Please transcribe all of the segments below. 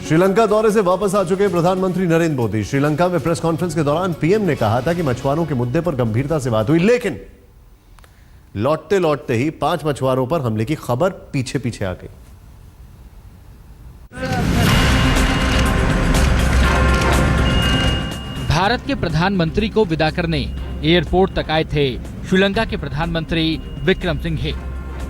श्रीलंका दौरे से वापस आ चुके प्रधानमंत्री नरेंद्र मोदी। श्रीलंका में प्रेस कॉन्फ्रेंस के दौरान पीएम ने कहा था कि मछुआरों के मुद्दे पर गंभीरता से बात हुई, लेकिन लौटते लौटते ही 5 मछुआरों पर हमले की खबर पीछे पीछे आ गई। भारत के प्रधानमंत्री को विदा करने एयरपोर्ट तक आए थे श्रीलंका के प्रधानमंत्री विक्रम सिंघे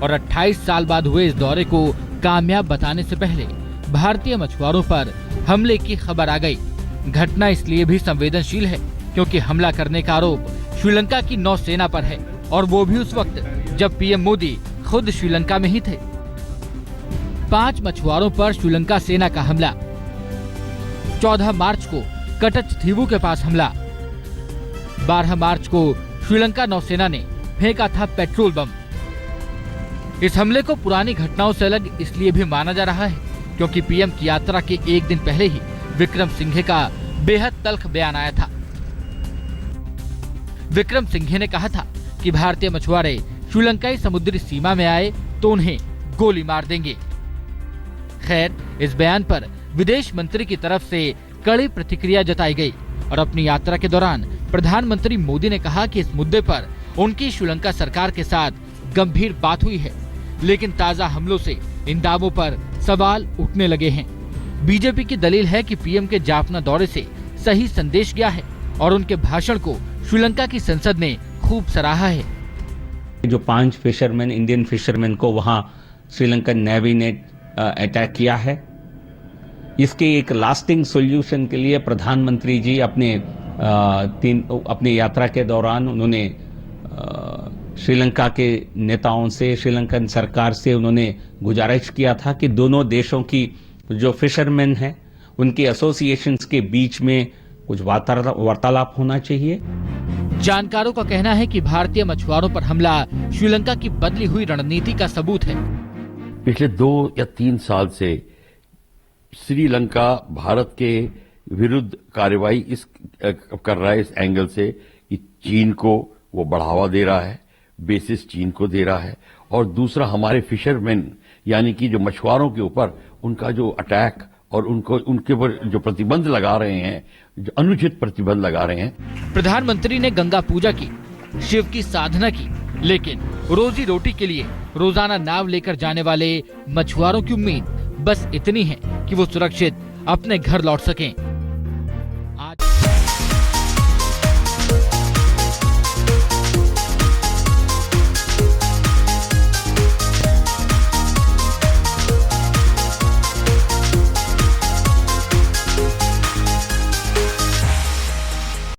और 28 साल बाद हुए इस दौरे को कामयाब बताने से पहले भारतीय मछुआरों पर हमले की खबर आ गई। घटना इसलिए भी संवेदनशील है क्योंकि हमला करने का आरोप श्रीलंका की नौसेना पर है और वो भी उस वक्त जब पीएम मोदी खुद श्रीलंका में ही थे। 5 मछुआरों पर श्रीलंका सेना का हमला। 14 मार्च को कटचथीवु के पास हमला। 12 मार्च को श्रीलंका नौसेना ने फेंका था पेट्रोल बम। इस हमले को पुरानी घटनाओं से अलग इसलिए भी माना जा रहा है क्योंकि पीएम की यात्रा के एक दिन पहले ही विक्रम सिंघे का बेहद तल्ख बयान आया था। विक्रम सिंघे ने कहा था कि भारतीय मछुआरे श्रीलंकाई समुद्री सीमा में आए तो उन्हें गोली मार देंगे। खैर, इस बयान पर विदेश मंत्री की तरफ से कड़ी प्रतिक्रिया जताई गई और अपनी यात्रा के दौरान प्रधानमंत्री मोदी ने कहा कि इस मुद्दे पर उनकी श्रीलंका सरकार के साथ गंभीर बात हुई है, लेकिन ताजा हमलों से इन दावों पर सवाल उठने लगे हैं। बीजेपी की दलील है कि पीएम के जाफना दौरे से सही संदेश गया है और उनके भाषण को श्रीलंका की संसद ने खूब सराहा है। जो 5 फिशरमैन, इंडियन फिशरमैन को वहां श्रीलंकन नेवी ने अटैक किया है, इसके एक लास्टिंग सॉल्यूशन के लिए प्रधानमंत्री जी अपनी यात्रा के दौरान उन्होंने श्रीलंका के नेताओं से, श्रीलंकन सरकार से उन्होंने गुजारिश किया था कि दोनों देशों की जो फिशरमैन हैं उनकी एसोसिएशंस के बीच में कुछ वार्तालाप होना चाहिए। जानकारों का कहना है कि भारतीय मछुआरों पर हमला श्रीलंका की बदली हुई रणनीति का सबूत है। पिछले 2 या 3 साल से श्रीलंका भारत के विरुद्ध कार्रवाई कर रहा है इस एंगल से कि चीन को वो बढ़ावा दे रहा है, बेसिस चीन को दे रहा है, और दूसरा हमारे फिशरमैन यानी कि जो मछुआरों के ऊपर उनका जो अटैक और उनके ऊपर जो प्रतिबंध लगा रहे हैं, जो अनुचित प्रतिबंध लगा रहे हैं। प्रधानमंत्री ने गंगा पूजा की, शिव की साधना की, लेकिन रोजी रोटी के लिए रोजाना नाव लेकर जाने वाले मछुआरों की उम्मीद बस इतनी है कि वो सुरक्षित अपने घर लौट सकें।